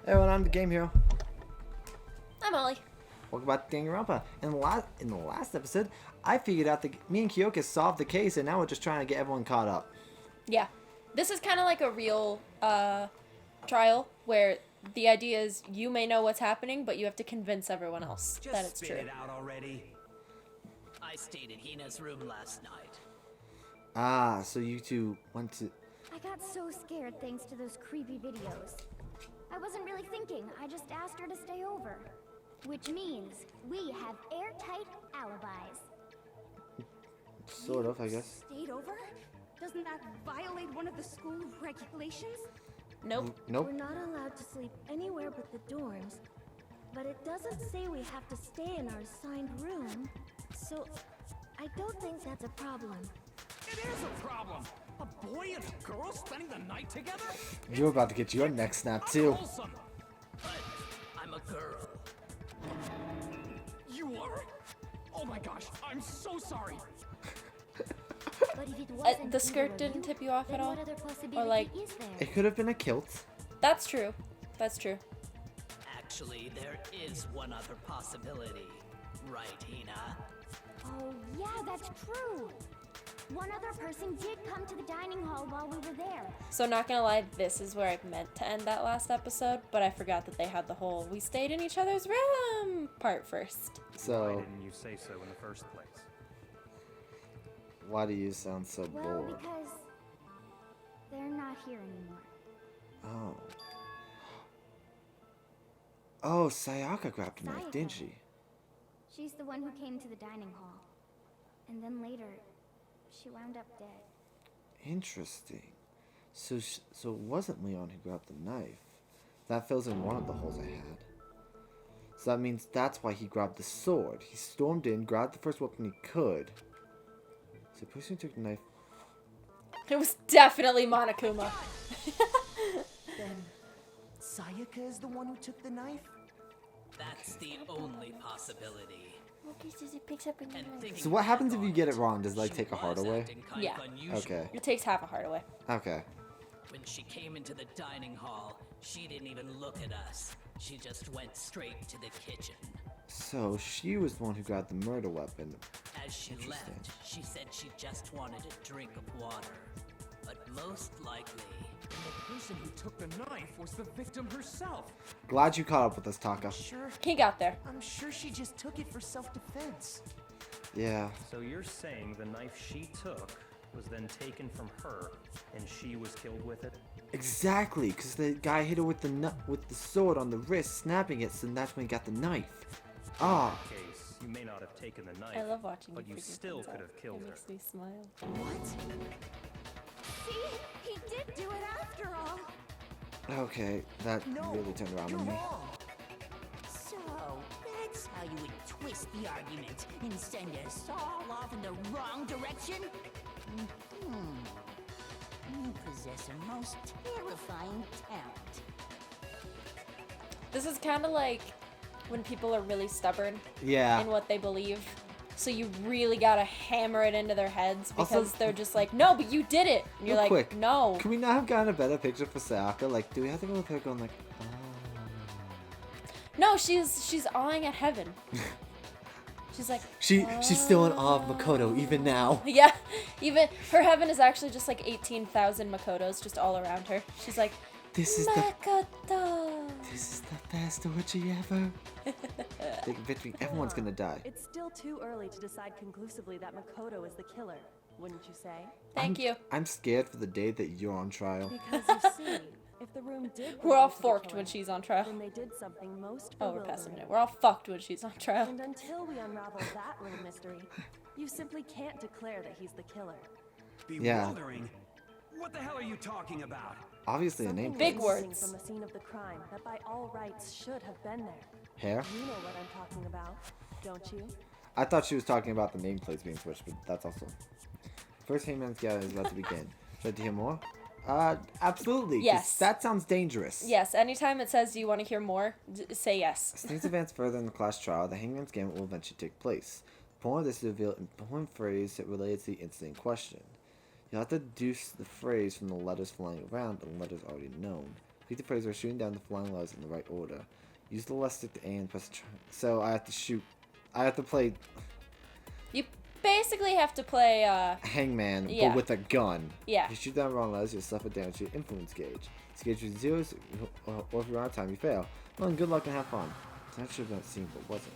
Hey everyone, I'm the Game Hero. I'm Ollie. Welcome back to Danganronpa. In the last episode, I figured out that me and Kyoka solved the case, and now we're just trying to get everyone caught up. Yeah. This is kind of like a real trial where the idea is you may know what's happening, but you have to convince everyone else that it's spit true. it out already. I stayed in Hina's room last night. Ah, so you two went to... I got so scared thanks to those creepy videos. I wasn't really thinking, I just asked her to stay over. Which means we have airtight alibis. Sort of, I guess. Stayed over? Doesn't that violate one of the school regulations? Nope. Nope. We're not allowed to sleep anywhere but the dorms. But it doesn't say we have to stay in our assigned room. So, I don't think that's a problem. It is a problem. A boy and a girl spending the night together? You're about to get your neck snapped too. Unwholesome. But I'm a girl. You are? Oh my gosh, I'm so sorry. But if it wasn't The skirt either of didn't you, tip you off then at all? what other possibility Or like... is there? It could have been a kilt. That's true. That's true. Actually, there is one other possibility. Right, Hina? Oh, yeah, that's true. One other person did come to the dining hall while we were there. So not gonna lie, this is where I meant to end that last episode, but I forgot that they had the whole "we stayed in each other's room" part first. So, Why didn't you say so in the first place? why do you sound so Well, bored? because they're not here anymore. Oh. Oh, Sayaka grabbed a knife, didn't Sayaka. she? She's the one who came to the dining hall. And then later, she wound up dead. Interesting. So it wasn't Leon who grabbed the knife. That fills in one of the holes I had. So that means that's why he grabbed the sword. He stormed in, grabbed the first weapon he could. So the person who took the knife... It was definitely Monokuma. Then Sayaka is the one who took the knife? That's the only possibility. It picks up in And thinking So what happens back if you on get it, it wrong? Does it, like, she take a heart was away? acting kind Yeah. of unusual. Okay. It takes half a heart away. Okay. When she came into the dining hall, she didn't even look at us. She just went straight to the kitchen. So she was the one who grabbed the murder weapon. As she left, she said she just wanted a drink of water. But most likely, The person who took the knife was the victim herself. Glad you caught up with us, Taka. Sure. He got there. I'm sure she just took it for self-defense. Yeah. So you're saying the knife she took was then taken from her, and she was killed with it? Exactly, because the guy hit her with the sword on the wrist, snapping it, so that's when he got the knife. Ah. In that case, you may not have taken the knife, I love watching but you figure still things could out. have killed It her. makes me smile. What? See? He did do it after all. Okay, that No, really turned around you're on me. wrong. So, that's how you would twist the argument and send us all off in the wrong direction? You possess a most terrifying talent. This is kind of like when people are really stubborn Yeah. in what they believe. So you really gotta hammer it into their heads because Also- they're just like, no, but you did it. And you're Real like, quick, no. Can we not have gotten a better picture for Sayaka? Like, do we have to go with her going like, oh. No, she's awing at heaven. She's like, She's still in awe of Makoto even now. yeah, even her heaven is actually just like 18,000 Makotos just all around her. She's like, This is Makoto. the best orgy ever. Big victory. Everyone's gonna die. It's still too early to decide conclusively that Makoto is the killer, wouldn't you say? Thank you. I'm scared for the day that you're on trial. Because you see, if the room did We're all belong to the forked killer, when she's on trial. then they did something most Oh, we're past a minute. bewildering. We're all fucked when she's on trial. And until we unravel that little mystery, you simply can't declare that he's the killer. Yeah. Bewildering? What the hell are you talking about? Obviously a name. Something Big was missing words. from the scene of the crime that by all rights should have been there. Hair? You know what I'm talking about, don't you? I thought she was talking about the nameplates being switched, but that's also. First Hangman's Gala is about to begin. Should I hear more? Absolutely. 'Cause Yes. That sounds dangerous. Yes, anytime it says, do you want to hear more? Say yes. As things advance further in the class trial, the Hangman's Gambit will eventually take place. The point of this is to reveal an important phrase that relates to the incident in question. You'll have to deduce the phrase from the letters flying around and letters already known. Complete the phrase by shooting down the flying letters in the right order. Use the left stick to aim and press so I have to shoot. I have to play You basically have to play, Hangman, Yeah. but with a gun. Yeah. If you shoot down wrong letters, you'll suffer damage to your influence gauge. This gauge is 0, or if you're out of time, you fail. Well, and good luck and have fun. That should have been seen, but wasn't.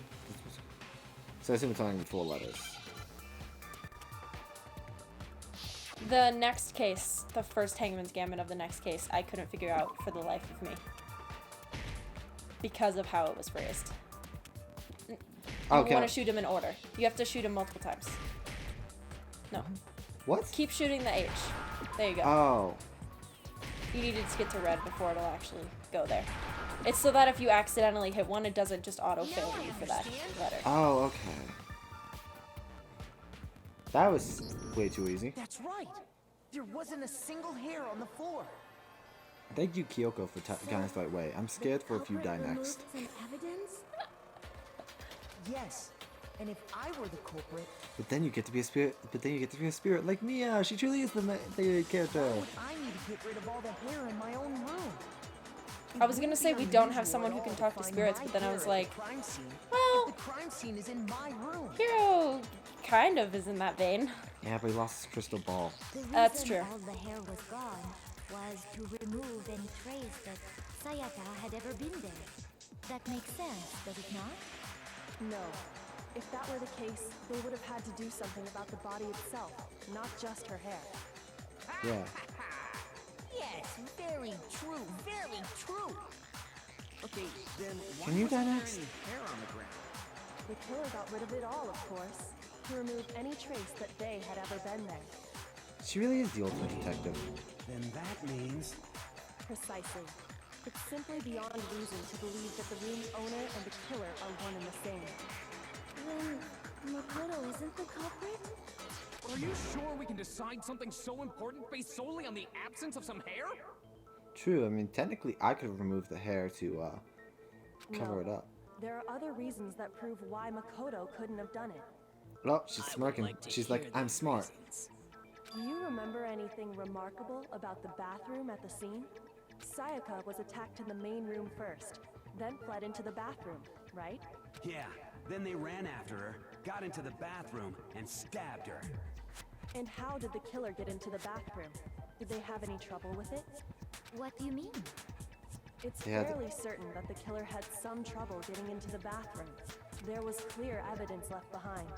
So I assume it's only 4 letters. The next case, the first Hangman's Gambit of the next case, I couldn't figure out for the life of me. Because of how it was phrased. You Okay. want to shoot him in order. You have to shoot him multiple times. No. What? Keep shooting the H. There you go. Oh. You needed to get to red before it'll actually go there. It's so that if you accidentally hit one, it doesn't just auto-fail you for that letter. Oh, okay. That was way too easy. That's right. There wasn't a single hair on the floor. Thank you, Kyoko, for guiding us the right way. I'm scared for if you die next. Some evidence? Yes. And if I were the culprit, But then you get to be a spirit. But then you get to be a spirit like Mia. She truly is the character. I need to get rid of all the hair in my own room. I was gonna say we don't have someone who can talk to spirits, but then I was like, well, The crime scene is in my room. Hero kind of is in that vein. Yeah, but he lost his crystal ball. The That's reason true. all the hair was gone was to remove any trace that Sayaka had ever been there. That makes sense, does it not? No. If that were the case, they would have had to do something about the body itself, not just her hair. Yeah. Yes, very true, very true. Okay, then why Can you wasn't die there next? any hair on the ground? The killer got rid of it all, of course, to remove any trace that they had ever been there. She really is the ultimate detective. Then that means Precisely. It's simply beyond reason to believe that the room's owner and the killer are one and the same. Then Makoto isn't the culprit? are you sure we can decide something so important based solely on the absence of some hair? True. I mean, technically, I could have removed the hair to cover No. it up. There are other reasons that prove why Makoto couldn't have done it. Oh, she's I would smirking. like to She's hear like, I'm these smart. reasons. Do you remember anything remarkable about the bathroom at the scene? Sayaka was attacked in the main room first, then fled into the bathroom, right? Yeah, then they ran after her, got into the bathroom, and stabbed her. And how did the killer get into the bathroom? Did they have any trouble with it? What do you mean? It's They had- fairly certain that the killer had some trouble getting into the bathroom. There was clear evidence left behind.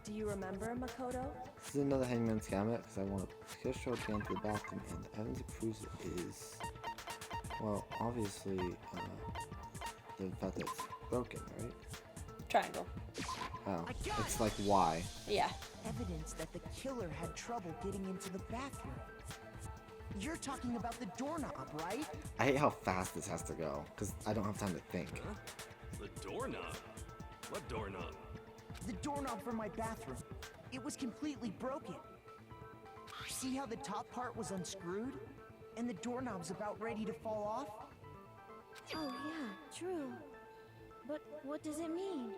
Do you remember, Makoto? This is another Hangman's Gambit because I want to kill stroke into the bathroom, and the evidence that proves it is, well, obviously, the fact that it's broken, right? Triangle. Oh, it's like why? Yeah. evidence that the killer had trouble getting into the bathroom. You're talking about the doorknob, right? I hate how fast this has to go because I don't have time to think. The doorknob? What doorknob? The doorknob for my bathroom. It was completely broken. See how the top part was unscrewed? And the doorknob's about ready to fall off? Oh yeah, true. But what does it mean?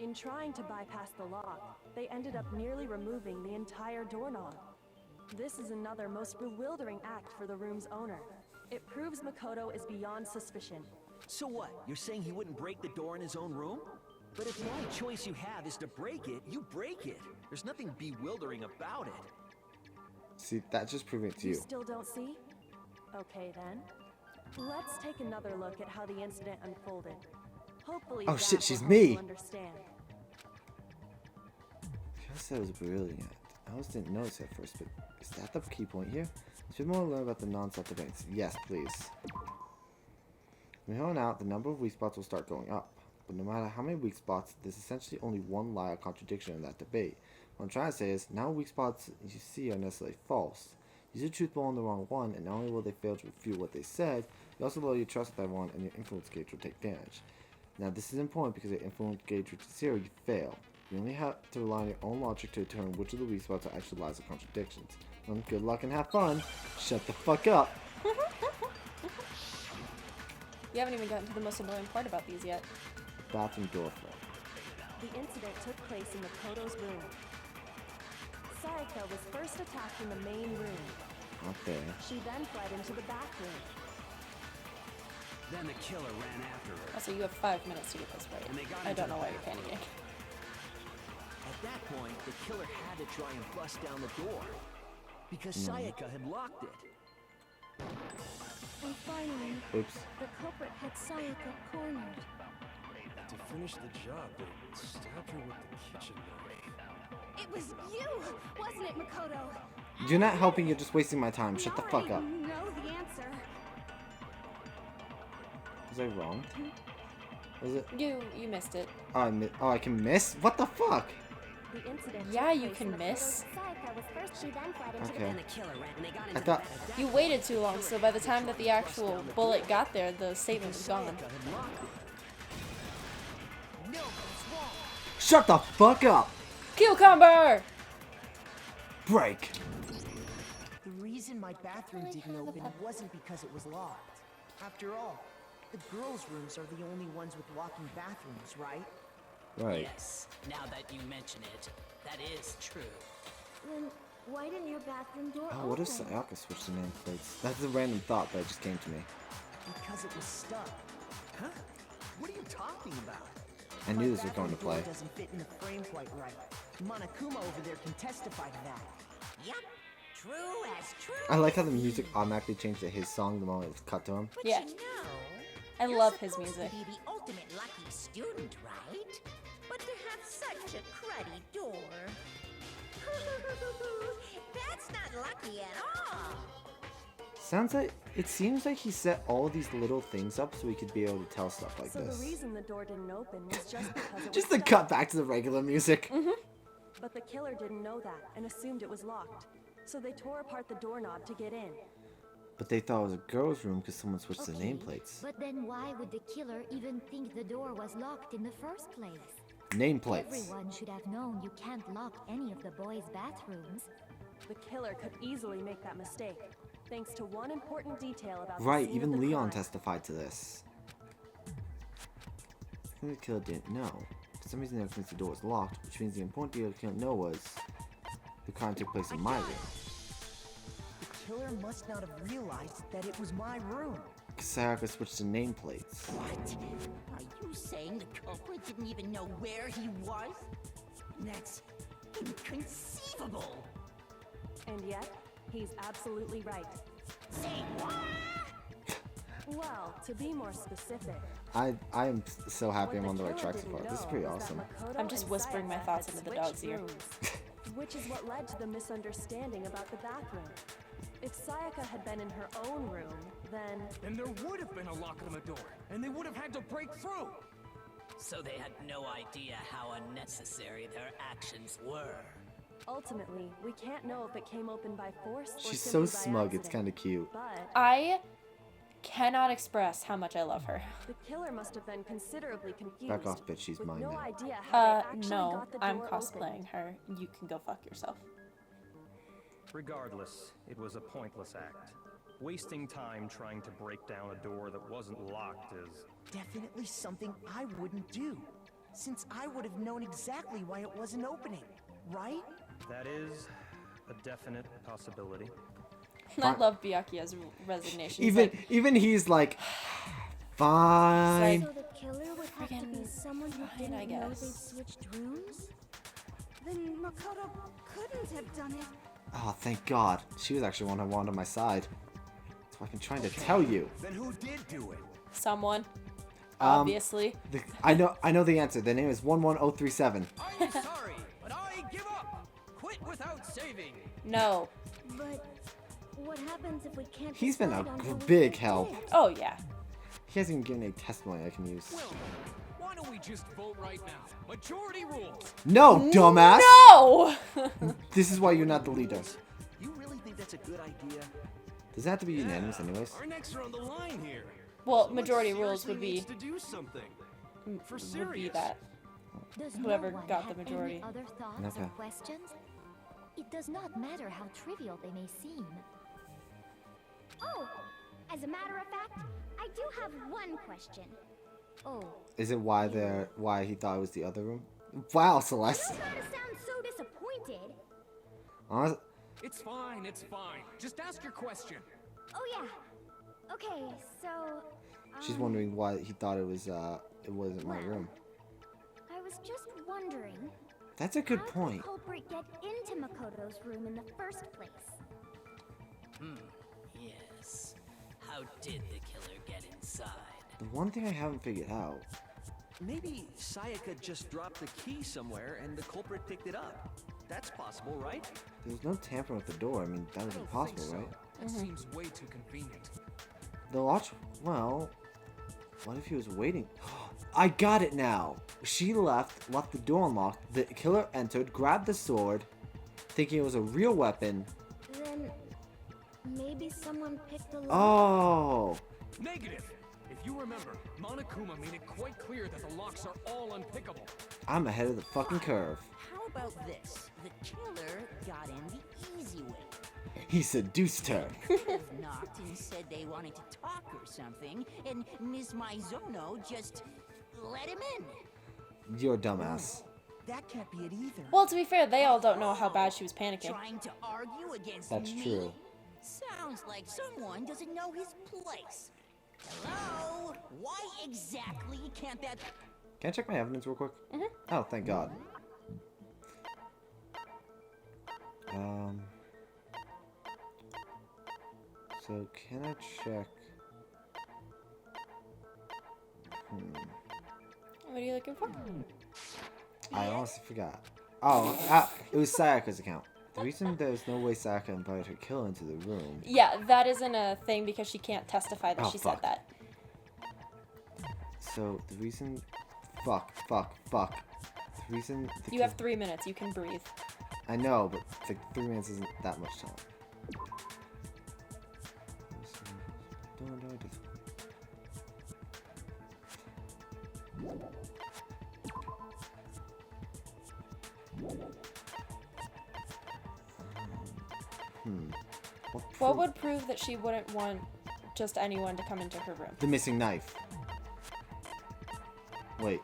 In trying to bypass the lock, they ended up nearly removing the entire doorknob. This is another most bewildering act for the room's owner. It proves Makoto is beyond suspicion. So what? You're saying he wouldn't break the door in his own room? But if the only choice you have is to break it, you break it. There's nothing bewildering about it. See, that's just proving it to You you. still don't see? Okay then. Let's take another look at how the incident unfolded. Hopefully Oh, that shit, will she's help me. you understand. I said it was brilliant. I almost didn't notice at first, but is that the key point here? There's been more to learn about the non-self debates. Yes, please. From here on out, the number of weak spots will start going up. But no matter how many weak spots, there's essentially only one lie or contradiction in that debate. What I'm trying to say is, now weak spots you see are necessarily false. Use your truth ball on the wrong one, and not only will they fail to refute what they said, you also lower your trust with that one, and your influence gauge will take damage. Now, this is important because your influence gauge reaches 0, you fail. You only have to rely on your own logic to determine which of the weak spots are actually lies or contradictions. Well, good luck and have fun. Shut the fuck up. You haven't even gotten to the most annoying part about these yet. Bathroom door flip. The incident took place in Makoto's room. Sayaka was first attacked in the main room. Not there. She then fled into the bathroom. Then the killer ran after her. Also, you have 5 minutes to get this right. And they got I into don't know the why you're bathroom. panicking. At that point, the killer had to try and bust down the door. Because Sayaka had locked it. And finally, Oops. the culprit had Sayaka cornered. To finish the job, they stabbed her with the kitchen knife. It was you, wasn't it, Makoto? You're not helping, you're just wasting my time. Shut the Now fuck I up. know the answer. Was I wrong? Was it? You missed it. Oh, I can miss? What the fuck? The incident Yeah, took you place can in the miss. Sayaka was first, she then fled into Okay. And the killer ran and they got I into the thought. bathroom. You waited too long, so by the time that the actual bullet got there, the statement was gone. Sayaka had locked it. Shut the fuck up! Cucumber! Break! The reason my bathroom didn't open wasn't because it was locked. After all, the girls' rooms are the only ones with locking bathrooms, right? Right. Yes, now that you mention it, that is true. Then why didn't your bathroom door Oh, what if open? Sayaka switched the nameplates? That's a random thought that just came to me. Because it was stuck. Huh? What are you talking about? I knew this was going to bathroom door play. doesn't fit in the frame quite right. Monokuma over there can testify to that. Yep, true as true. I like how the music automatically changed to his song the moment it was cut to him. But Yeah. you know, I you're love his supposed music. to be the ultimate lucky student, right? But to have such a cruddy door. That's not lucky at all. It seems like he set all these little things up so he could be able to tell stuff like So this. the reason the door didn't open was just because it Just was to stuck. cut back to the regular music. But the killer didn't know that and assumed it was locked. So they tore apart the doorknob to get in. But they thought it was a girl's room because someone switched the Okay, nameplates. But then why would the killer even think the door was locked in the first place? Nameplates. Everyone should have known you can't lock any of the boys' bathrooms. The killer could easily make that mistake, thanks to one important detail about the Right, scene of even the Leon crime. testified to this. I think the killer didn't know. For some reason, since the door was locked, which means the important detail the killer didn't know was the crime took place in my room. The killer must not have realized that it was my room. Because Sayaka switched the nameplates. What? Are you saying the culprit didn't even know where he was? That's inconceivable. And yet, he's absolutely right. Say what? Well, to be more specific, I am so happy I'm what on the right killer track so didn't far. This is know pretty was that awesome. Makoto I'm just and whispering my Sayaka thoughts had into the switched dog's ear. rooms, which is what led to the misunderstanding about the bathroom. If Sayaka had been in her own room, then Then there would have been a lock on the door, and they would have had to break through. So they had no idea how unnecessary their actions were. ultimately, we can't know if it came open by force or She's so simply by smug, it's accident. kind of cute. But I cannot express how much I love her. the killer must have been considerably confused. Back off, bitch, she's with mine no now. idea how they actually No, got the I'm door cosplaying open. her. You can go fuck yourself. Regardless, it was a pointless act. Wasting time trying to break down a door that wasn't locked is... Definitely something I wouldn't do, since I would have known exactly why it wasn't opening, right? That is a definite possibility. I love Byakuya's resignation. He's Even like, even he's like, fine. So the killer would have to be Friggin' someone who fine, didn't I know guess. they switched rooms? Then Makoto couldn't have done it. Oh, thank God. She was actually one I wanted on my side. That's what I've been trying to tell you. Then who did do it? someone. Obviously. I know the answer. The name is 11037. I'm sorry, but I give up. Quit without saving. No. But what happens if we can't He's been a decide on who we big did? help. Oh, yeah. He hasn't even given a testimony I can use. Well, why don't we just vote right now? Majority rules. No, dumbass! No! This is why you're not the leader. You really think that's a good idea? Does it have to be unanimous anyways? Our necks are on the line here. Well, Someone majority rules seriously would be needs to do something. For would be serious. that. Does Whoever no one got the have majority. Any other thoughts Okay. or questions? It does not matter how trivial they may seem. Oh, as a matter of fact, I do have one question. Oh, Is it why he thought it was the other room? Wow, Celeste. You gotta sound so disappointed. Honest- It's fine, it's fine. Just ask your question. Oh yeah. Okay, so She's wondering why he thought it wasn't my room. I was just wondering. That's a good How point. did the culprit get into Makoto's room in the first place? Yes. How did the killer get inside? The one thing I haven't figured out. Maybe Sayaka just dropped the key somewhere and the culprit picked it up. That's possible, right? There's no tampering with the door. I mean, that was impossible, right? That seems way too convenient. The watch. Well, what if he was waiting? I got it now. She left the door unlocked. The killer entered, grabbed the sword, thinking it was a real weapon. Then maybe someone picked the lock. Oh. Negative. If you remember, Monokuma made it quite clear that the locks are all unpickable. I'm ahead of the fucking curve. How about this? The killer got in the easy way. He seduced her. Could have knocked and said they wanted to talk or something, and Ms. Maizono just let him in. You're a dumbass. That can't be it either. Well, to be fair, they all don't know how bad she was panicking. Trying to argue against That's me? true. Sounds like someone doesn't know his place. Hello? Why exactly can't that... Can I check my evidence real quick? Oh, thank God. So can I check? What are you looking for? I honestly forgot. Oh, it was Sayaka's account. The reason there's no way Sayaka invited her killer into the room. Yeah, that isn't a thing because she can't testify that she said that. So the reason, fuck. The reason You have 3 minutes. You can breathe. I know, but the 3 minutes isn't that much time. What would prove that she wouldn't want just anyone to come into her room? The missing knife. Wait.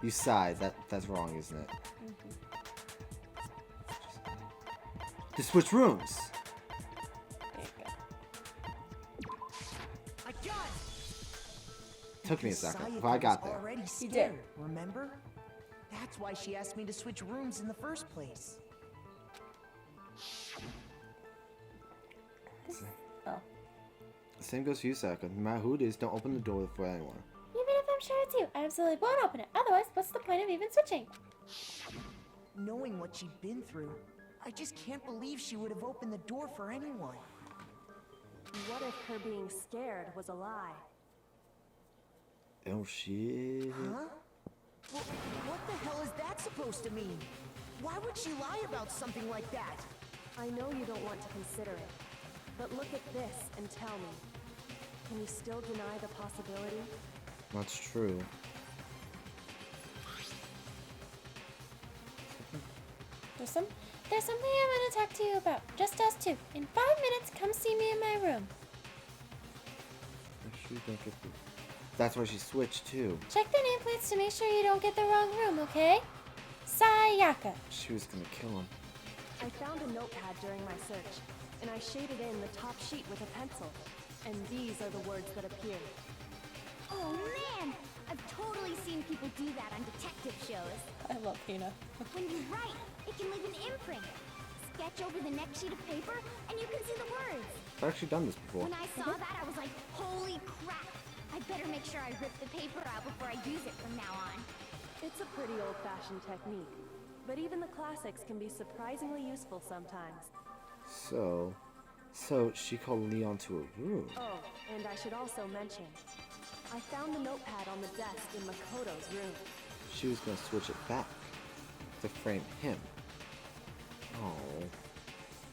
You sighed. That's wrong, isn't it? To switch rooms. There you go. I got it. Took me a second, Sayaka but I got was there. already You scared, did. remember? That's why she asked me to switch rooms in the first place. Oh. The same goes for you, Sayaka. No matter who it is, don't open the door for anyone. Even if I'm sure it's you, I absolutely won't open it. Otherwise, what's the point of even switching? Knowing what she'd been through, I just can't believe she would have opened the door for anyone. What if her being scared was a lie? Oh shit. Huh? What the hell is that supposed to mean? Why would she lie about something like that? I know you don't want to consider it, but look at this and tell me. Can you still deny the possibility? That's true. There's something I want to talk to you about. Just us two. In 5 minutes, come see me in my room. Make sure you don't get the... That's why she switched too. Check the nameplates to make sure you don't get the wrong room, okay? Sayaka. She was gonna kill him. I found a notepad during my search, and I shaded in the top sheet with a pencil. And these are the words that appeared. Oh man! I've totally seen people do that on detective shows. I love Hina. When you write, it can leave an imprint. Sketch over the next sheet of paper, and you can see the words. I've actually done this before. When I saw that, I was like, holy crap! I better make sure I rip the paper out before I use it from now on. It's a pretty old-fashioned technique, but even the classics can be surprisingly useful sometimes. So she called Leon to a room. Oh, and I should also mention, I found the notepad on the desk in Makoto's room. She was gonna switch it back to frame him. Oh,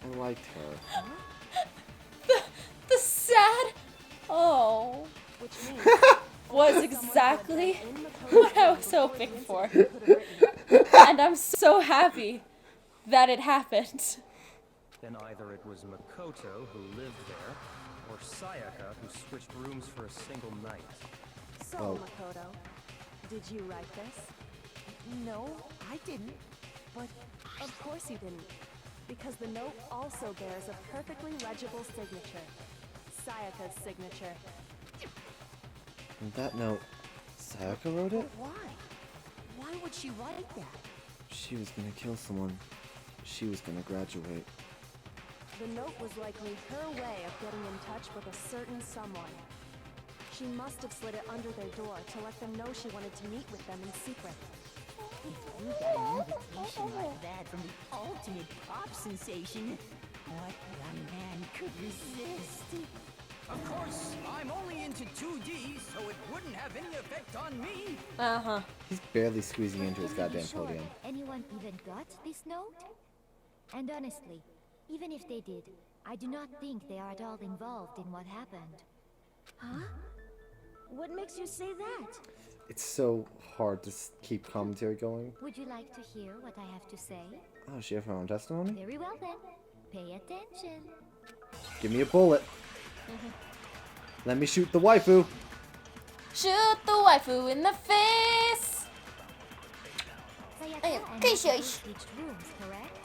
I liked her. The sad. Oh. Which means Was exactly what I was hoping for. And I'm so happy that it happened. Then either it was Makoto who lived there, or Sayaka who switched rooms for a single night. So, Oh. Makoto, did you write this? No, I didn't. But Of course you didn't, because the note also bears a perfectly legible signature. Sayaka's signature. On that note, Sayaka wrote it? But why? Why would she write that? She was gonna kill someone. She was gonna graduate. The note was likely her way of getting in touch with a certain someone. She must have slid it under their door to let them know she wanted to meet with them in secret. If you got an invitation like that from the ultimate pop sensation, what young man could resist? Of course, I'm only into 2D, so it wouldn't have any effect on me. Uh-huh. He's barely squeezing into his Can we be goddamn sure podium. anyone even got this note? And honestly, even if they did, I do not think they are at all involved in what happened. Huh? What makes you say that? It's so hard to keep commentary going. Would you like to hear what I have to say? Oh, she have her own testimony? Very well then. Pay attention. Give me a bullet. Let me shoot the waifu. Shoot the waifu in the face! Sayaka Ay, and fish Makoto eyes. switched rooms, correct?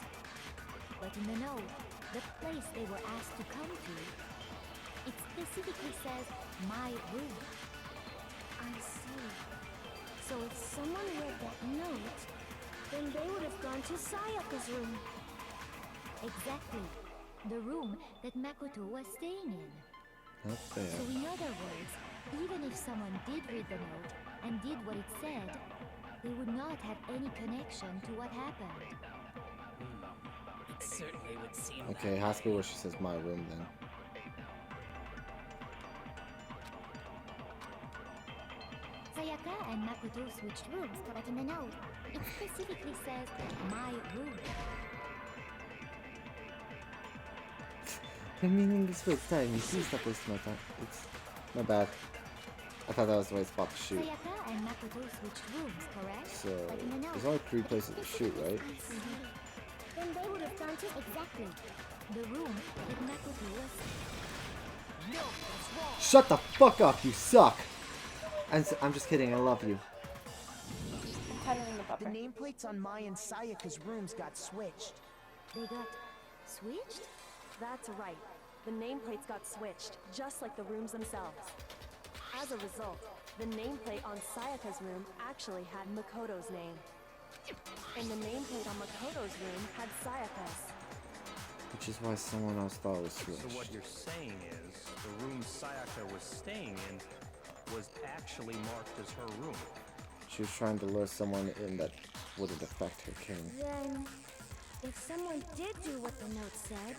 But in the note, the place they were asked to come to, it specifically says, my room. I see. So if someone read that note, then they would have gone to Sayaka's room. Exactly. The room that Makoto was staying in. Not So bad. in other words, even if someone did read the note and did what it said, they would not have any connection to what happened. It certainly would seem Okay, that has to be way. where she says my room then. Sayaka and Makoto switched rooms, but in the note, it specifically says, my room. The meaning is for time. Please stop wasting my time. It's my bad. I thought that was the right spot to shoot. Sayaka and Makoto switched rooms, correct? So But in the note, there's only 3 places to shoot, right? Then they would have gone to Exactly. The room that Makoto was. Shut the fuck up, you suck! I'm just kidding, I love you. I'm cuddling the The buffer. nameplates on Mai and Sayaka's rooms got switched. They got switched? That's right. The nameplates got switched, just like the rooms themselves. As a result, the nameplate on Sayaka's room actually had Makoto's name. And the nameplate on Makoto's room had Sayaka's. Which is why someone else thought it was So switched. what you're saying is, the room Sayaka was staying in was actually marked as her room. She was trying to lure someone in that wouldn't affect her king. Then, if someone did do what the note said,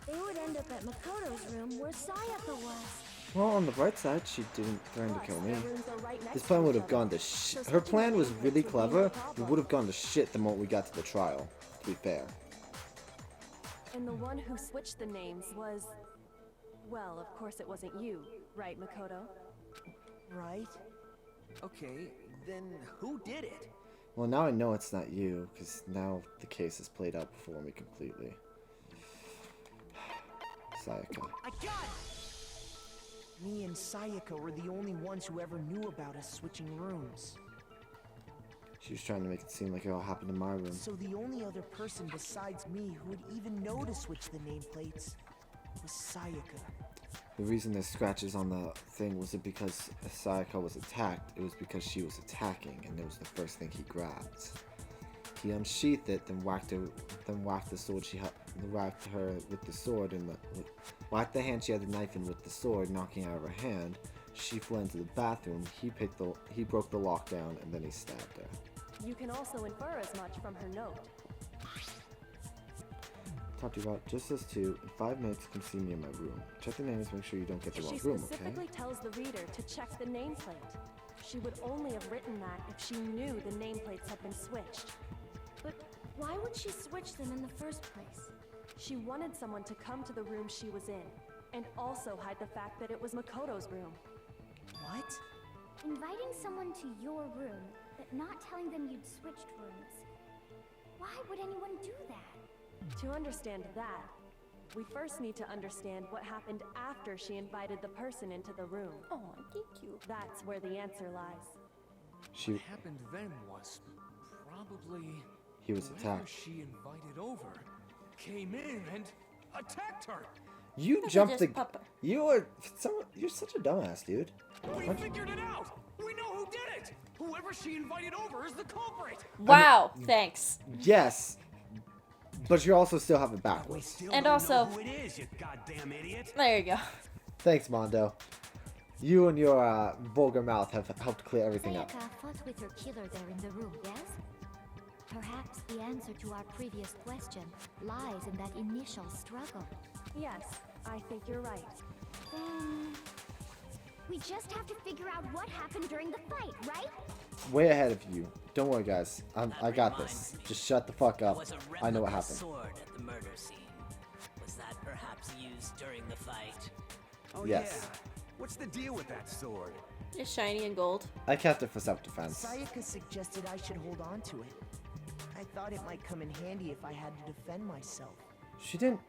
they would end up at Makoto's room where Sayaka was. Well, on the bright side, she didn't threaten to kill me. Their rooms are right next This to plan each would have other. gone to shit. Her plan was really clever. It would have gone to shit the moment we got to the trial, to be fair. And the one who switched the names was... Well, of course it wasn't you, right, Makoto? Right? Okay, then who did it? Well, now I know it's not you, because now the case is played out before me completely. Sayaka. I got it! Me and Sayaka were the only ones who ever knew about us switching rooms. She was trying to make it seem like it all happened in my room. So the only other person besides me who would even know to switch the nameplates was Sayaka. The reason there's scratches on the thing wasn't because Sayaka was attacked, it was because she was attacking, and it was the first thing he grabbed. He unsheathed it, then whacked the sword she had, whacked her with the sword, and whacked the hand she had the knife in with the sword, knocking out of her hand. She fled into the bathroom. He broke the lockdown, and then he stabbed her. You can also infer as much from her note. Talk to you about just as two. In 5 minutes, you can see me in my room. Check the names, make sure you don't get the She wrong room, okay? specifically tells the reader to check the nameplate. She would only have written that if she knew the nameplates had been switched. But why would she switch them in the first place? She wanted someone to come to the room she was in, and also hide the fact that it was Makoto's room. What? Inviting someone to your room, but not telling them you'd switched rooms. Why would anyone do that? To understand that, we first need to understand what happened after she invited the person into the room. Oh, thank you. That's where the answer lies. What happened then was probably He was whoever attacked. she invited over came in and attacked her. You Look, jumped just the. pop- You're such a dumbass, dude. We figured it out. We know who did it. Whoever she invited over is the culprit. Wow, thanks. Yes, but you also still have it We backwards. still And don't also- know who it is, you goddamn idiot. There you go. Thanks, Mondo. You and your vulgar mouth have helped clear everything up. Sayaka fought with her killer there in the room, yes? Perhaps the answer to our previous question lies in that initial struggle. Yes, I think you're right. Then... we just have to figure out what happened during the fight, right? Way ahead of you. Don't worry, guys. I got this. reminds me. Just shut the fuck There up. was a I know what replica happened. sword at the murder scene. Was that perhaps used during the fight? Oh Yes. yeah. What's the deal with that sword? It's shiny and gold. I kept it for self-defense. Sayaka suggested I should hold on to it. I thought it might come in handy if I had to defend myself. She didn't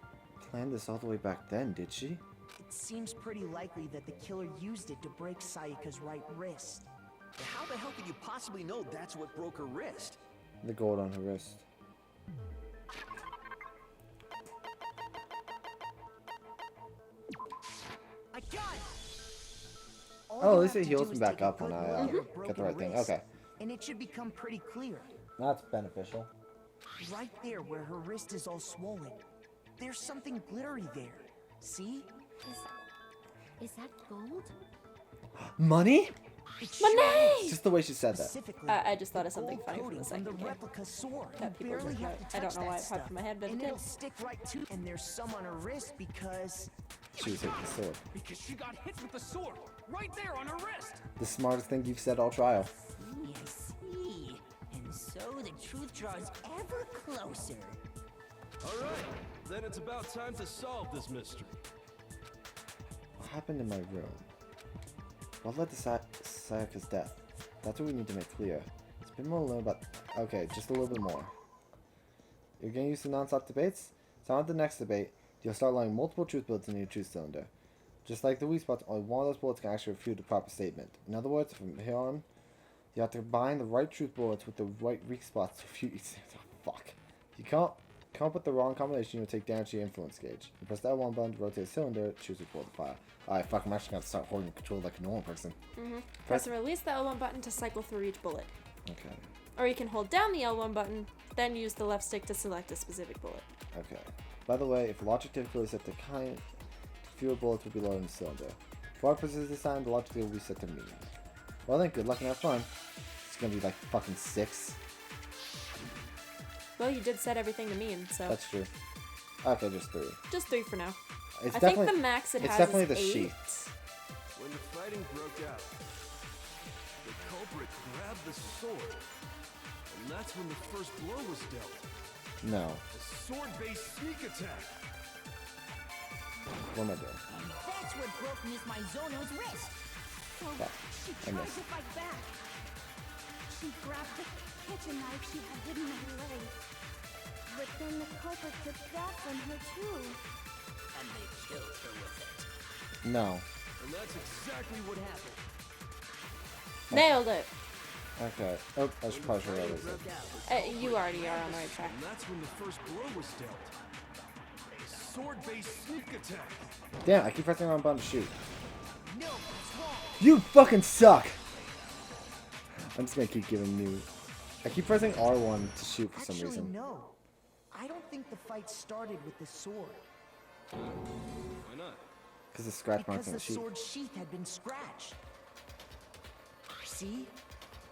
plan this all the way back then, did she? It seems pretty likely that the killer used it to break Sayaka's right wrist. How the hell could you possibly know that's what broke her wrist? The gold on her wrist. I got it! All Oh, you at least have it to heals do me is back take a up when good I look at her get the broken right thing. wrist, Okay. And it should become pretty clear. That's beneficial. Right there where her wrist is all swollen. There's something glittery there. See? Is that gold? Money? It sure Money! is. Just the way she said that. Specifically, I just thought of something gold funny from coating the second the game. replica sword. That You people barely would have know. to I don't touch know why that it popped stuff, in my head, but it and did. it'll stick right to. And there's some on her wrist because She was hitting the sword. Because she got hit with the sword right there on her wrist. The smartest thing you've said all trial. I see. And so the truth draws ever closer. All right, then it's about time to solve this mystery. What happened in my room? What led to Sayaka's death? That's what we need to make clear. It's been more to learn about. Okay, just a little bit more. You're getting used to non-stop debates? So on to the next debate, you'll start learning multiple truth bullets in your truth cylinder. Just like the weak spots, only one of those bullets can actually refute a proper statement. In other words, from here on, you have to combine the right truth bullets with the right weak spots to refute each. Oh, fuck. If you can't come up with the wrong combination, you'll take damage to your influence gauge. You press that one button to rotate the cylinder, choose which bullet to fire. Alright, fuck, I'm actually gonna start holding control like a normal person. Press and release the L1 button to cycle through each bullet. Okay. Or you can hold down the L1 button, then use the left stick to select a specific bullet. Okay. By the way, if logic difficulty is set to kind, fewer bullets will be loaded in the cylinder. For our purposes this time, the logic will be set to medium. Well then, good luck and have fun. It's gonna be like fucking 6. Well, you did set everything to mean, so That's true. Okay, just 3. just 3 for now. It's I think definitely the max it it's has definitely is the 8. sheath. When the fighting broke out, the culprit grabbed the sword, and that's when the first blow was dealt. No. A sword-based sneak attack. What am I doing? And that's what broke Miss Mizono's wrist. Fuck. She I tried missed. to fight back. She grabbed the kitchen knife she had hidden in her leg. But then the culprit took that from her too. And they killed her with it. No. And that's exactly what happened. Nailed it. Okay. Oh, I should probably show that as Broke it. out. You already are on the right track. And that's when the first blow was dealt. A sword-based sneak attack. Damn, I keep pressing the wrong button to shoot. no, it's wrong. You fucking suck! I'm just gonna keep giving you. I keep pressing R1 to shoot for some Actually, reason. no. I don't think the fight started with the sword. Why not? Because the scratch marks Because on the the sheet. sword sheath had been scratched. See?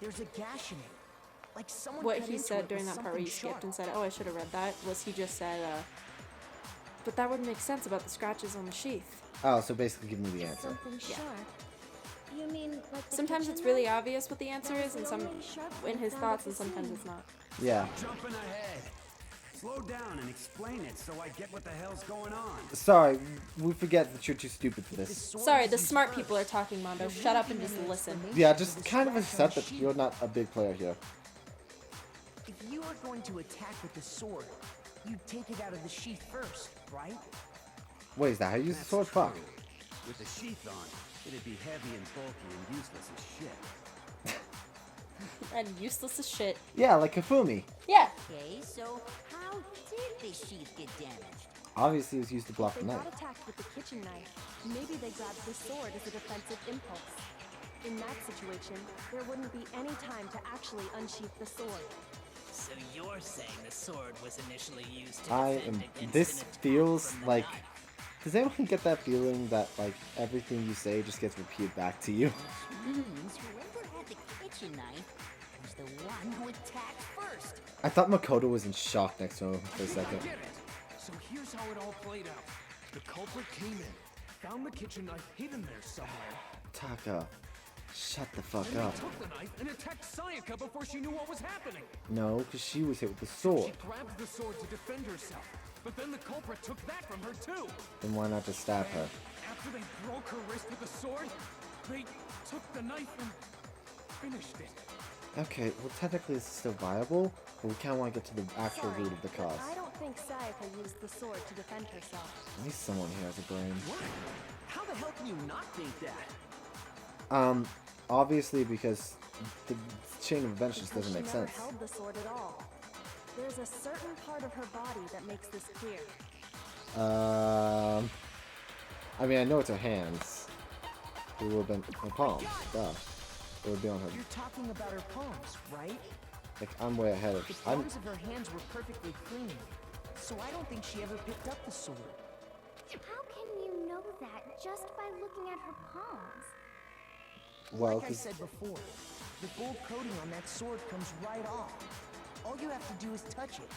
There's a gash in it. Like someone What cut he into said it during with that part where you something skipped and sharp. said, oh, I should have read that, was he just said, but that wouldn't make sense about the scratches on the sheath. Oh, so basically give me the answer. Something Yeah. sharp. You mean like the Sometimes kitchen it's really knife? obvious what the answer is, and some in his thoughts, and sometimes it's not. Yeah. Jumping ahead. Slow down and explain it so I get what the hell's going on. Sorry, we forget that you're too stupid for If this. sword Sorry, is the used smart first, people are talking, Mondo. there Shut up wouldn't and be just any listen. explanation Yeah, for just the kind of scratch on accept the that sheath. you're not a big player here. If you are going to attack with the sword, you'd take it out of the sheath first, right? Wait, is that how you use the That's sword? Fuck. true. With the sheath on, it'd be heavy and bulky and useless as shit. And useless as shit. Yeah, like Kafumi. Yeah. Okay, so how did the sheath get damaged? Obviously, it was used to block If the they knife. got attacked with the kitchen knife, maybe they grabbed the sword as a defensive impulse. In that situation, there wouldn't be any time to actually unsheath the sword. So you're saying the sword was initially used to I defend am. against This an attack feels from the like. knife? Does anyone get that feeling that like everything you say just gets repeated back to you? Means whoever had the kitchen knife was the one who attacked first. I thought Makoto was in shock next to him for a second. I get it. So here's how it all played out. The culprit came in, found the kitchen knife hidden there somewhere, Taka, shut the fuck and up. they took the knife and attacked Sayaka before she knew what was happening. No, because she was hit with the sword. She grabbed the sword to defend herself, but then the culprit took that from her too. Then why not just stab her? After they broke her wrist with the sword, they took the knife and finished it. Okay, well technically this is still viable, but we kind of want to get to the actual root of the But cause. I don't think Sayaka used the sword to defend herself. At least someone here has a brain. What? How the hell can you not think that? Obviously because the chain of events just doesn't Because make she never sense. held the sword at all. There's a certain part of her body that makes this clear. I mean, I know it's her hands. It would have been her palms. Duh. It would be on her. You're talking about her palms, right? Like, I'm way ahead of. The I'm. palms of her hands were perfectly clean, so I don't think she ever picked up the sword. How can you know that just by looking at her palms? Well, Like I 'cause- said before, the gold coating on that sword comes right off. All you have to do is touch it.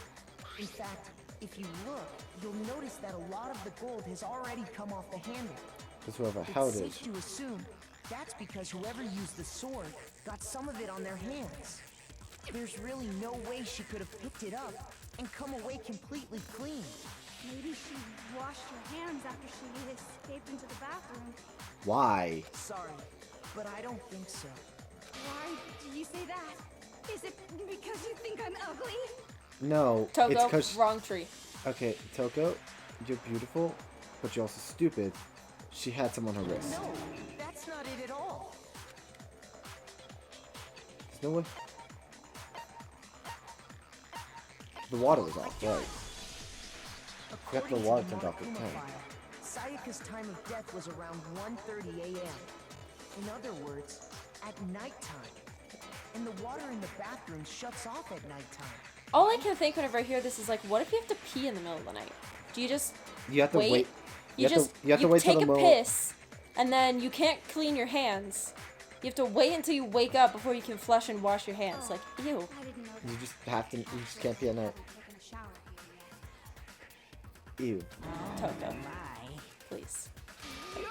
In fact, if you look, you'll notice that a lot of the gold has already come off the handle. Because whoever It's held it. safe to assume that's because whoever used the sword got some of it on their hands. There's really no way she could have picked it up and come away completely clean. Maybe she washed her hands after she escaped into the bathroom. Why? Sorry, but I don't think so. Why do you say that? Is it because you think I'm ugly? No, it's Togo, because. wrong tree. Okay, Toko, you're beautiful, but you're also stupid. She had some on her wrist. No, that's not it at all. There's no way. The water was off, right? Forgot the According water to turned off the Monokuma tank. file, Sayaka's time of death was around 1:30 a.m. In other words, at nighttime. And the water in the bathroom shuts off at nighttime. All I can think whenever I hear this is like, what if you have to pee in the middle of the night? Do you just You have to wait. You have to wait till take the a moment. piss, and then you can't clean your hands. You have to wait until you wake up before you can flush and wash your hands. Like, ew. I didn't know that. You just have to. You just can't pee at night. Taking a shower. Ew. Toko, My. please. You're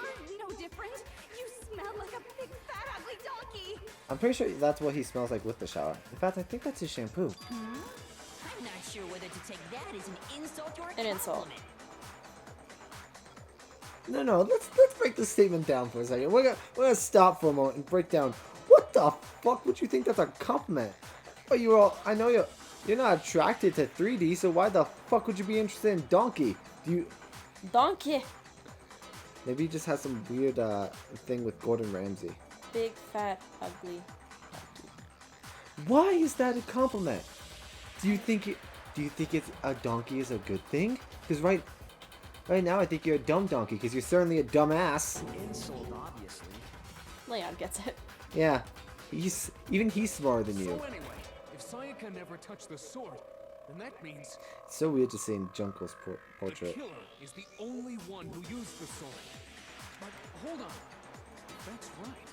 no different. You smell like a big fat ugly donkey. I'm pretty sure that's what he smells like with the shower. In fact, I think that's his shampoo. I'm not sure whether to take that as an insult or a An insult. compliment. No. Let's break this statement down for a second. We're gonna stop for a moment and break down. What the fuck would you think that's a compliment? Oh, I know you're not attracted to 3D, so why the fuck would you be interested in Donkey? Donkey. Maybe he just has some weird thing with Gordon Ramsay. Big, fat, ugly. Why is that a compliment? Do you think it's a donkey is a good thing? Because right now I think you're a dumb donkey because you're certainly a dumb ass. Insult, obviously. Leon gets it. Yeah, he's smarter than you. So anyway, if Sayaka never touched the sword, then that means It's so weird just seeing Junko's the portrait. killer is the only one who used the sword. But hold on. If that's right,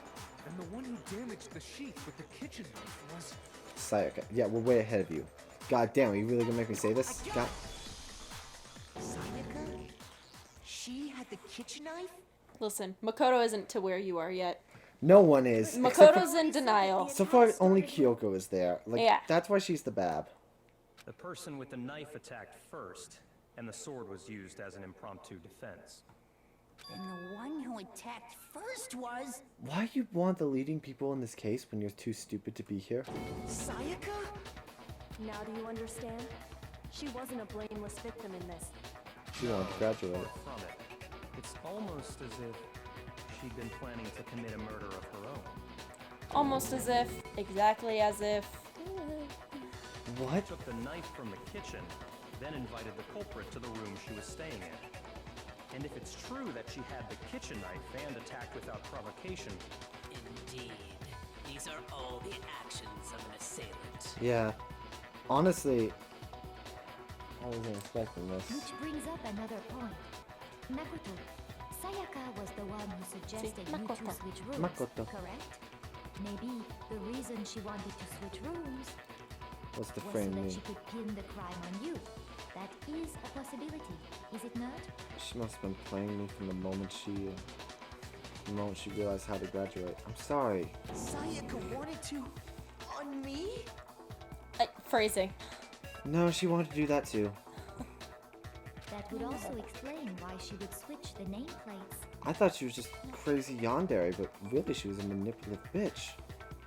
then the one who damaged the sheath with the kitchen knife was... Sayaka. Yeah, we're way ahead of you. God damn, are you really gonna make me say this? God. Sayaka? She had the kitchen knife? Listen, Makoto isn't to where you are yet. No one is. except Makoto's in denial. So far, only Kyoko is there. Like, Yeah. that's why she's the bab. The person with the knife attacked first, and the sword was used as an impromptu defense. And the one who attacked first was... Why you want the leading people in this case when you're too stupid to be here? Sayaka? Now do you understand? She wasn't a blameless victim in this. She wanted to graduate. From it, it's almost as if she'd been planning to commit a murder of her own. Almost as if, exactly as if. What? Took the knife from the kitchen then invited the culprit to the room she was staying in. And if it's true that she had the kitchen knife and attacked without provocation... Indeed. These are all the actions of an assailant. Yeah. Honestly, I wasn't expecting this. Which brings up another point. Makoto, Sayaka was the one who suggested you two switch rooms, Makoto. correct? Maybe the reason she wanted to switch rooms What's the was so frame that mean? she could pin the crime on you. That is a possibility, is it not? She must have been playing me from the moment she realized how to graduate. I'm sorry. Sayaka wanted to... on me? Phrasing. No, she wanted to do that too. That would also explain why she would switch the nameplates. I thought she was just crazy yandere, but really she was a manipulative bitch.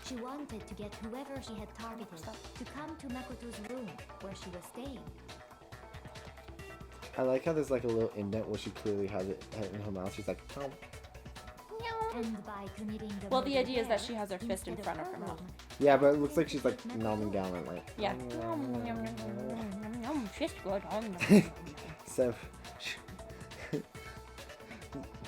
She wanted to get whoever she had targeted to come to Makoto's room where she was staying. I like how there's like a little indent where she clearly has it in her mouth. She's like, oh. And by committing the Well, the murder idea is that there, she has her fist in instead front of her room, mouth. Yeah, but it looks like she's like numbing down and like. Yeah. So.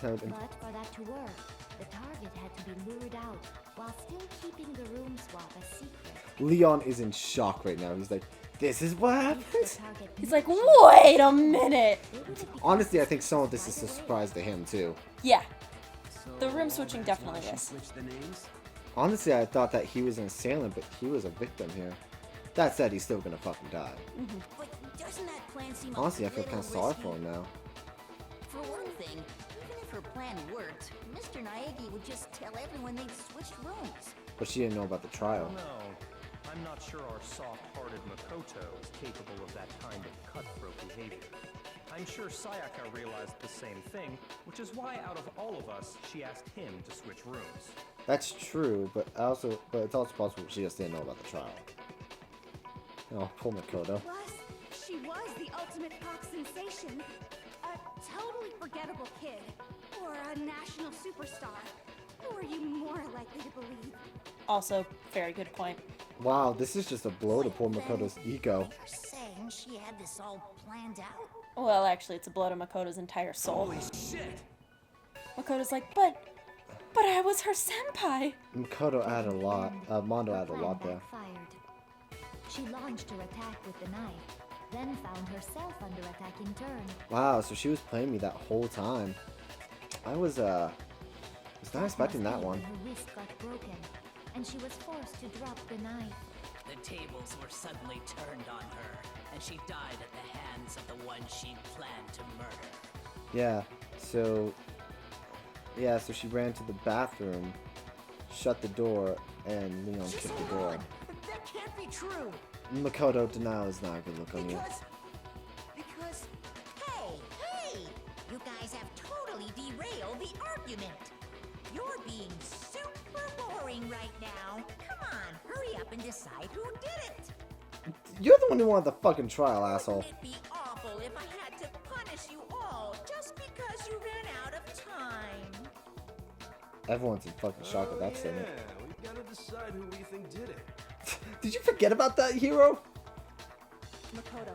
But for that to work, the target had to be lured out while still keeping the room swap a secret. Leon is in shock right now. He's like, this is what happens? He's like, wait a minute! Honestly, I think some of this is a surprise to him too. Yeah. The room switching definitely is. Honestly, I thought that he was an assailant, but he was a victim here. That said, he's still gonna fucking die. But doesn't that plan seem Honestly, a I feel kind of little sorry risky? for him now. For one thing, even if her plan worked, Mr. Naegi would just tell everyone they'd switched rooms. But she didn't know about the trial. No, I'm not sure our soft-hearted Makoto is capable of that kind of cutthroat behavior. I'm sure Sayaka realized the same thing, which is why out of all of us, she asked him to switch rooms. That's true, but it's also possible she just didn't know about the trial. Oh, poor Makoto. She was the ultimate pop sensation. A totally forgettable kid. Or a national superstar. Who are you more likely to believe? Also, very good point. Wow, this is just a blow to poor Makoto's ego. You're saying she had this all planned out? Well, actually, it's a blow to Makoto's entire soul. Holy shit! Makoto's like, but I was her senpai. Makoto added a lot. Mondo added a Plan lot there. backfired. She launched her attack with the knife, then found herself under attack in turn. Wow, so she was playing me that whole time. I was not expecting that one. Her wrist got broken, and she was forced to drop the knife. The tables were suddenly turned on her, and she died at the hands of the one she planned to murder. Yeah, so she ran to the bathroom, shut the door, and Leon kicked the door. That can't be true. Makoto, denial is not a good look on you. Because, hey, you guys have totally derailed the argument. You're being super boring right now. Come on, hurry up and decide who did it. You're the one who wanted the fucking trial, asshole. It'd be awful if I had to punish you all just because you ran out of time. Everyone's in fucking shock at that statement. Yeah, we gotta decide who we think did it. Did you forget about that, hero? Makoto,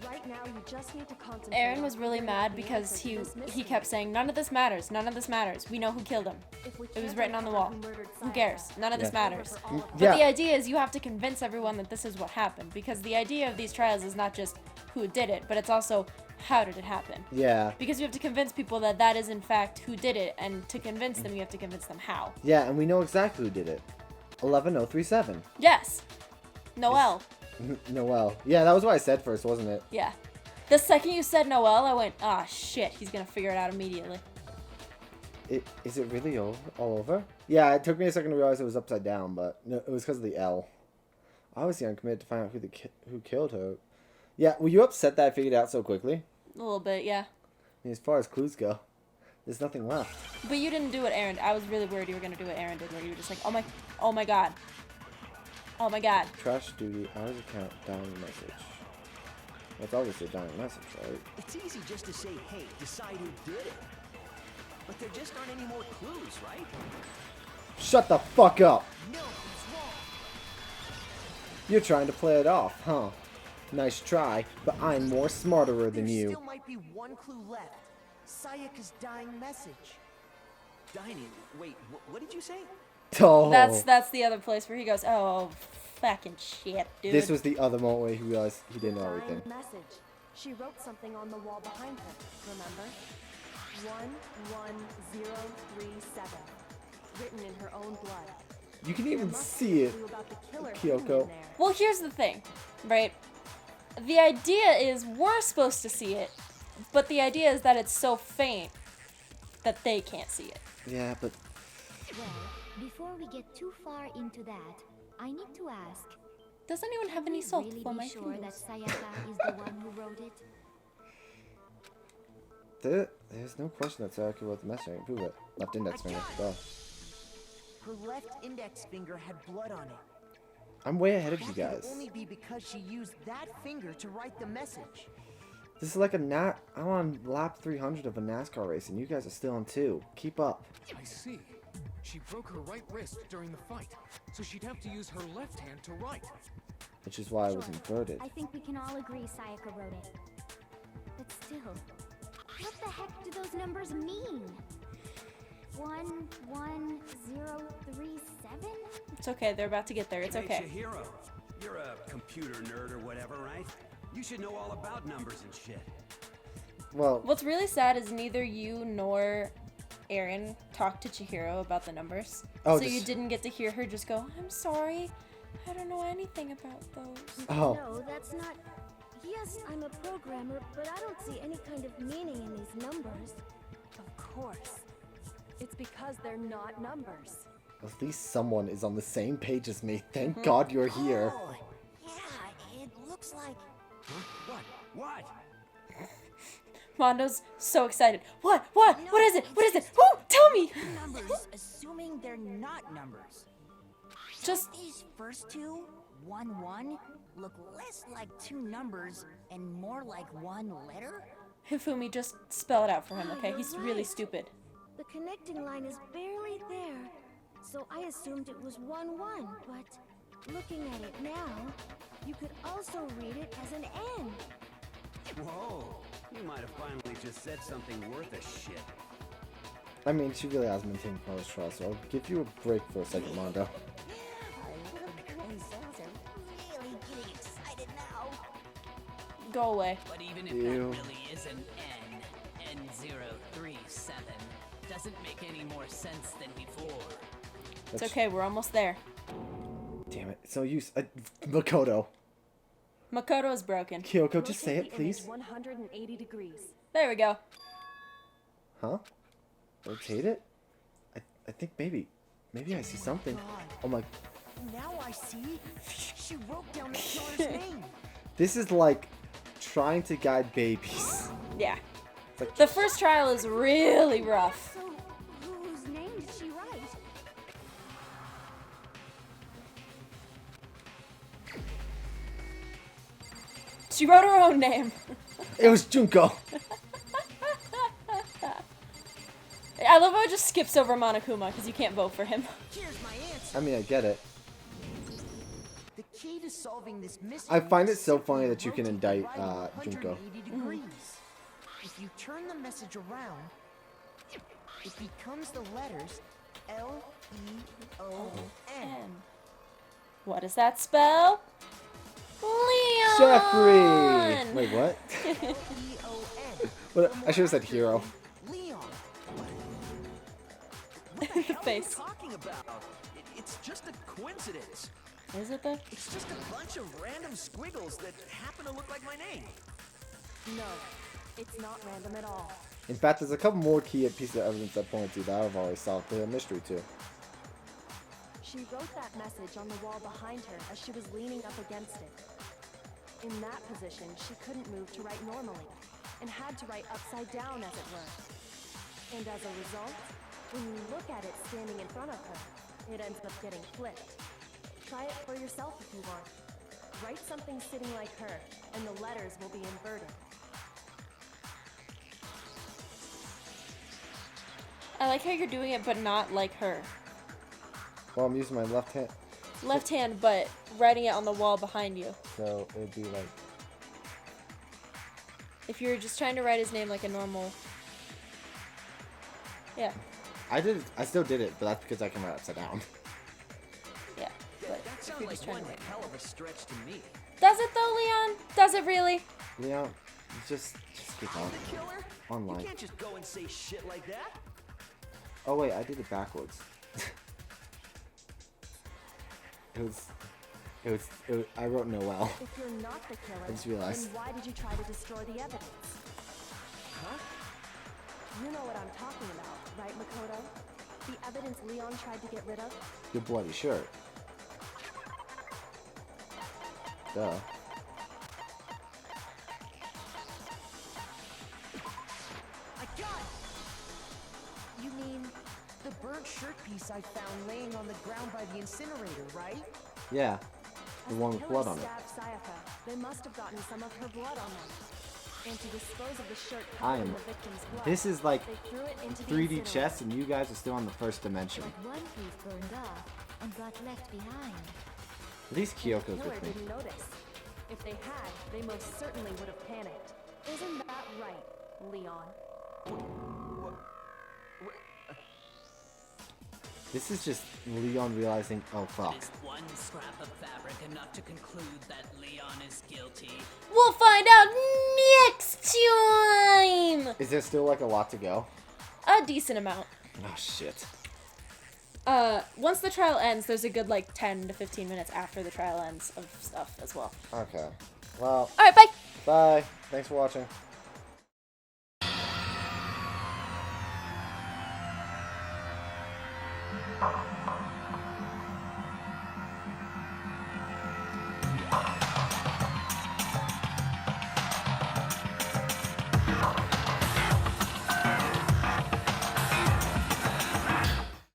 right now you just need to concentrate. Aaron was really mad because he kept saying, none of this matters, none of this matters. We know who killed him. It was written on the wall. Who cares? None of this matters. But the idea is you have to convince everyone that this is what happened, because the idea of these trials is not just who did it, but it's also how did it happen. Yeah. Because you have to convince people that that is in fact who did it, and to convince them you have to convince them how. Yeah, and we know exactly who did it. 11037. Yes. Noelle. Noelle. Yeah, that was what I said first, wasn't it? Yeah. The second you said Noelle, I went, ah, shit, he's gonna figure it out immediately. Is it really all over? Yeah, it took me a second to realize it was upside down, but no, it was because of the L. Obviously, I'm committed to find out who killed her. Yeah, were you upset that I figured it out so quickly? A little bit, yeah. I mean, as far as clues go, there's nothing left. But you didn't do what Aaron did. I was really worried you were gonna do what Aaron did, where you were just like, oh my god. Oh my god. Trash duty, hours account, dying message. That's obviously a dying message, right? It's easy just to say, hey, decide who did it. But there just aren't any more clues, right? Shut the fuck up! No, it's wrong. You're trying to play it off, huh? Nice try, but I'm more smarter than There you. still might be one clue left. Sayaka's dying message. Dining. Wait, what did you say? Oh. That's the other place where he goes, oh, fucking shit, dude. This was the other moment where he realized he didn't know Dying everything. message. She wrote something on the wall behind her, remember? 11037. Written in her own blood. You can even see it, Kyoko. Well, here's the thing, right? The idea is we're supposed to see it, but the idea is that it's so faint that they can't see it. Yeah, but Well, before we get too far into that, I need to ask. Does anyone have any Can salt we really for be my sure fingers? that Sayaka is the one who wrote it? there's no question that Sayaka wrote the message. I can prove it. Left index finger. Duh. Her left index finger had blood on it. I'm way ahead of you That guys. could only be because she used that finger to write the message. This is like I'm on lap 300 of a NASCAR race, and you guys are still on 2. Keep up. I see. She broke her right wrist during the fight, so she'd have to use her left hand to write. Which is why I was inverted. I think we can all agree Sayaka wrote it. But still, what the heck do those numbers mean? 11037? It's okay, they're about to get there. It's Hey, okay. Chihiro, you're a computer nerd or whatever, right? You should know all about numbers and shit. Well, What's really sad is neither you nor Aaron talked to Chihiro about the numbers. Oh, so this- you didn't get to hear her just go, I'm sorry, I don't know anything about those. Oh. No, that's not... Yes, I'm a programmer, but I don't see any kind of meaning in these numbers. Of course. It's because they're not numbers. At least someone is on the same page as me. Thank God you're here. Oh, yeah, it looks like... Huh? What? Mondo's so excited. What? What? What is it? What is it? Woo! Tell me! numbers, assuming they're not numbers. Just... These first two, 1, 1, look less like two numbers and more like one letter? Hifumi, just spell it out for him, okay? You're He's really right. stupid. The connecting line is barely there, so I assumed it was 1, 1, but looking at it now, you could also read it as an N. Whoa, you might have finally just said something worth a shit. I mean, she really has maintained Carlos trust, so I'll give you a break for a second, Mondo. Our little princess are really getting excited now. Go away. But even if Ew. that really is an N037, doesn't make any more sense than before. It's okay, we're almost there. Damn it. It's no use. Makoto. Makoto's broken. Kyoko, just say Rotate it, the image please. 180 degrees. There we go. Huh? Rotate it? I think maybe. Maybe I see something. Oh my. Now I see. She wrote down the killer's name. This is like trying to guide babies. Yeah. It's like, The first trial is really rough. So, whose name did she write? She wrote her own name. it was Junko. I love how it just skips over Monokuma because you can't vote for him. Here's my answer. I mean, I get it. The key to solving this mystery I find it is so simply funny that you can rotate the indict writing Junko. 180 degrees. If you turn the message around, it becomes the letters L-E-O-N. What does that spell? Leon! Jeffrey! Wait, what? L-E-O-N. What? I should have said hero. Leon. The What are you face. talking about? It's just a coincidence. Is it though? It's just a bunch of random squiggles that happen to look like my name. No, it's not random at all. In fact, there's a couple more key pieces of evidence that point to that I've already solved the mystery to. She wrote that message on the wall behind her as she was leaning up against it. In that position, she couldn't move to write normally, and had to write upside down, as it were. And as a result, when you look at it standing in front of her, it ends up getting flipped. Try it for yourself if you want. Write something sitting like her, and the letters will be inverted. I like how you're doing it, but not like her. Well, I'm using my left hand, Left hand, but writing it on the wall behind you. so it'd be like If you're just trying to write his name like a normal... Yeah. I still did it, but that's because I can write upside down. Yeah, but That sounds like one hell of a stretch to me. Does it though, Leon? Does it really? Leon, just keep on. The killer? Online. You can't just go and say shit like that. Oh wait, I did it backwards. It was, I wrote Noel. If you're not the killer, I just realized. then why did you try to destroy the evidence? Huh? You know what I'm talking about, right, Makoto? The evidence Leon tried to get rid of? Your bloody shirt. Duh. I got it! You mean the burnt shirt piece I found laying on the ground by the incinerator, right? Yeah. The one with blood on it. Stabbed Sayaka. They must have gotten some of her blood on them. And to dispose of the shirt I covered in am. the victim's blood, This is like they threw it into the 3D incinerator. chess, and you guys are still on the first dimension. But one piece burned off and got left behind. At least Kyoko's The killer with me. didn't notice. If they had, they most certainly would have panicked. Isn't that right, Leon? This is just Leon realizing, oh fuck. Is one scrap of fabric enough to conclude that Leon is guilty? We'll find out next time! Is there still like a lot to go? A decent amount. Oh shit. Once the trial ends, there's a good like 10 to 15 minutes after the trial ends of stuff as well. Okay. Well. Alright, bye! Bye. Thanks for watching. You